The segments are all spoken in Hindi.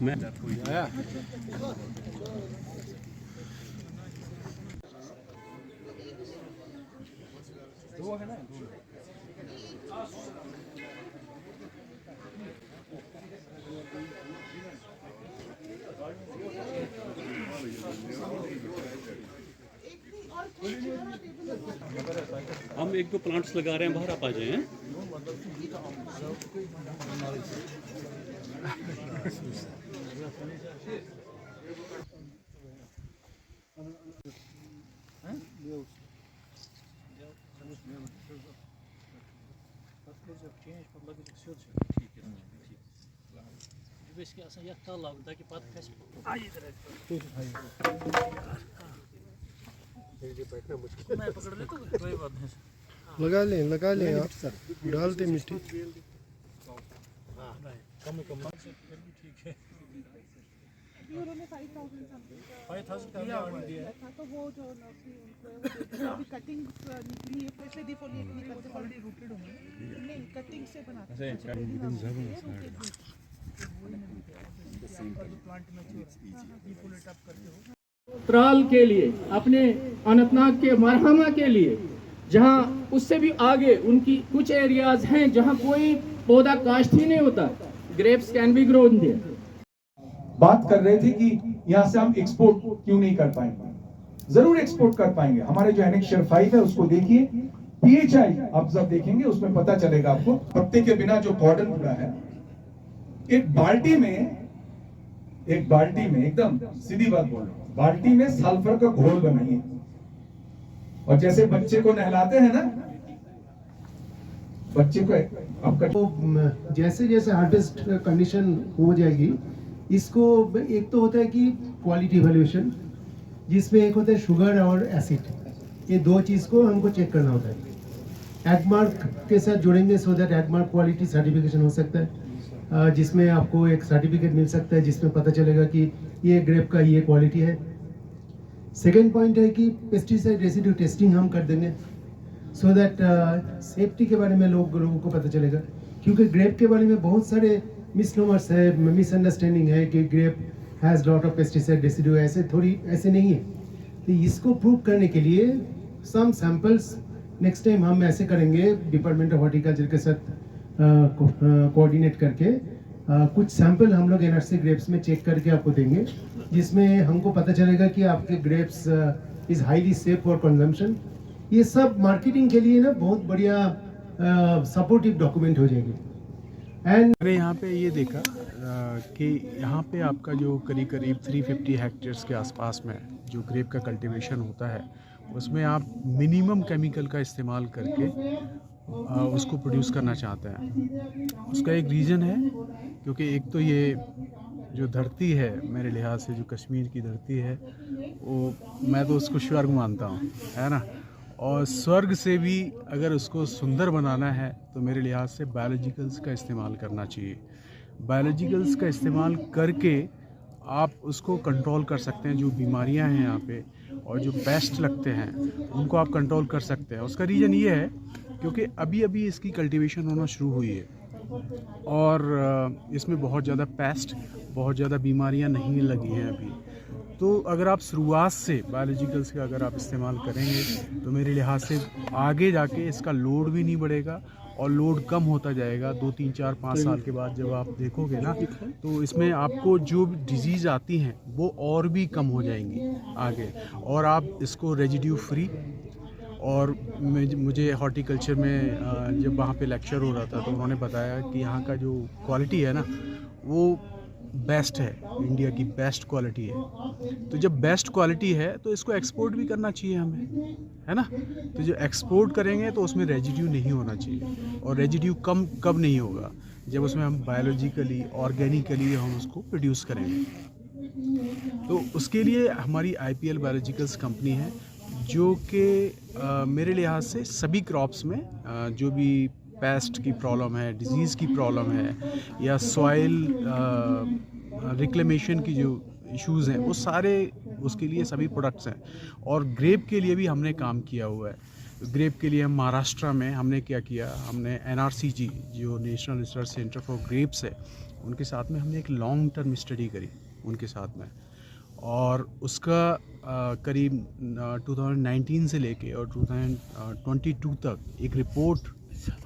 में। हम एक दो प्लांट्स लगा रहे हैं, बाहर आप आ जाए हैं। लगा लें आप डालते मिट्टी। उन्होंने 5,000 का था, तो वो जो नर्सरी उनको अभी कटिंग निकली है, फिर से डिफोलिएट निकल के ऑलरेडी रूटेड होंगे, नहीं कटिंग से बनाते हैं। त्राल के लिए, अपने अनंतनाग के मरहमा के लिए, जहां उससे भी आगे उनकी कुछ एरियाज हैं जहां कोई पौधा काश्त ही नहीं होता, grapes can be grown there. बात कर रहे थे कि यहाँ से हम एक्सपोर्ट क्यों नहीं कर पाएंगे। जरूर एक्सपोर्ट कर पाएंगे। हमारे जो एनेक्स 5 है उसको देखिए, पीएचआई आप जब देखेंगे उसमें पता चलेगा आपको। पत्ते के बिना जो कॉर्डन पूरा है, एक बाल्टी में एकदम सीधी बात बोल रहा हूं, बाल्टी में सल्फर का घोल बनाइए और जैसे बच्चे को नहलाते हैं ना, बच्चे को आपका तो जैसे जैसे हार्वेस्ट कंडीशन हो जाएगी, इसको एक तो होता है कि क्वालिटी इवैल्यूएशन, जिसमें एक होता है शुगर और एसिड, ये दो चीज़ को हमको चेक करना होता है। एगमार्क के साथ जुड़ेंगे so that Agmark quality certification हो सकता है, जिसमें आपको एक सर्टिफिकेट मिल सकता है जिसमें पता चलेगा कि ये ग्रेप का ये क्वालिटी है। सेकेंड पॉइंट है कि पेस्टिसाइड रेसिड्यू टेस्टिंग हम कर देंगे सो दैट सेफ्टी के बारे में लोगों को पता चलेगा, क्योंकि ग्रेप के बारे में बहुत सारे मिसनोमर्स है, मिसअंडरस्टैंडिंग है कि grape has lot of pesticide residue, ऐसे नहीं है। तो इसको प्रूव करने के लिए सम सैंपल्स नेक्स्ट टाइम हम ऐसे करेंगे, डिपार्टमेंट ऑफ हॉर्टिकल्चर के साथ कोऑर्डिनेट करके कुछ सैंपल हम लोग एनआरसी ग्रेप्स में चेक करके आपको देंगे, जिसमें हमको पता चलेगा कि आपके grapes is highly safe for consumption. ये सब मार्केटिंग के लिए ना बहुत बढ़िया सपोर्टिव डॉक्यूमेंट हो जाएंगे। मैंने यहाँ पे ये देखा कि यहाँ पे आपका जो करीब 350 हेक्टेयर्स के आसपास में जो ग्रेप का कल्टीवेशन होता है, उसमें आप मिनिमम केमिकल का इस्तेमाल करके उसको प्रोड्यूस करना चाहते हैं। उसका एक रीज़न है, क्योंकि एक तो ये जो धरती है मेरे लिहाज से, जो कश्मीर की धरती है, वो मैं तो उसको स्वर्ग मानता हूँ, है ना। और स्वर्ग से भी अगर उसको सुंदर बनाना है तो मेरे लिहाज से बायोलॉजिकल्स का इस्तेमाल करना चाहिए। बायोलॉजिकल्स का इस्तेमाल करके आप उसको कंट्रोल कर सकते हैं। जो बीमारियां हैं यहाँ पे और जो पेस्ट लगते हैं उनको आप कंट्रोल कर सकते हैं। उसका रीज़न ये है क्योंकि अभी इसकी कल्टीवेशन होना शुरू हुई है और इसमें बहुत ज़्यादा पेस्ट, बहुत ज़्यादा बीमारियां नहीं लगी हैं अभी। तो अगर आप शुरुआत से बायोलॉजिकल्स का अगर आप इस्तेमाल करेंगे तो मेरे लिहाज से आगे जाके इसका लोड भी नहीं बढ़ेगा और लोड कम होता जाएगा। 2, 3, 4, 5 साल के बाद जब आप देखोगे ना, तो इसमें आपको जो डिजीज़ आती हैं वो और भी कम हो जाएंगी आगे, और आप इसको रेजिड्यू फ्री। और मुझे हॉर्टिकल्चर में जब वहाँ पे लेक्चर हो रहा था तो उन्होंने बताया कि यहाँ का जो क्वालिटी है ना, वो बेस्ट है, इंडिया की बेस्ट क्वालिटी है। तो जब बेस्ट क्वालिटी है तो इसको एक्सपोर्ट भी करना चाहिए हमें, है ना। तो जो एक्सपोर्ट करेंगे तो उसमें रेजिड्यू नहीं होना चाहिए, और रेजिड्यू कब नहीं होगा, जब उसमें हम बायोलॉजिकली, ऑर्गेनिकली हम उसको प्रोड्यूस करेंगे। तो उसके लिए हमारी IPL बायोलॉजिकल्स कंपनी है, जो कि मेरे लिहाज से सभी क्रॉप्स में जो भी पेस्ट की प्रॉब्लम है, डिजीज़ की प्रॉब्लम है, या सॉइल रिक्लेमेशन की जो इश्यूज़ हैं, वो सारे उसके लिए सभी प्रोडक्ट्स हैं। और ग्रेप के लिए भी हमने काम किया हुआ है। ग्रेप के लिए हम महाराष्ट्र में हमने क्या किया, हमने NRCG जो national research centre for grapes है, उनके साथ में हमने एक लॉन्ग टर्म स्टडी करी उनके साथ में, और उसका करीब 2019 से लेके और 2022 तक एक रिपोर्ट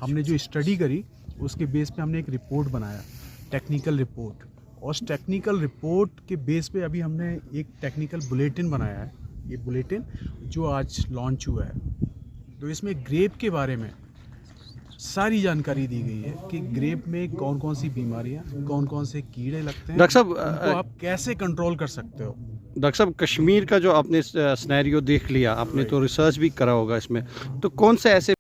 हमने जो स्टडी करी उसके बेस पे हमने एक रिपोर्ट बनाया, टेक्निकल रिपोर्ट। और उस टेक्निकल रिपोर्ट के बेस पे अभी हमने एक टेक्निकल बुलेटिन बनाया है, ये बुलेटिन जो आज लॉन्च हुआ है। तो इसमें ग्रेप के बारे में सारी जानकारी दी गई है कि ग्रेप में कौन कौन सी बीमारियां, कौन कौन से कीड़े लगते हैं, डॉक्टर साहब उनको आप कैसे कंट्रोल कर सकते हो। डॉक्टर साहब, कश्मीर का जो आपने सिनेरियो देख लिया, आपने तो रिसर्च भी करा होगा इसमें, तो कौन से ऐसे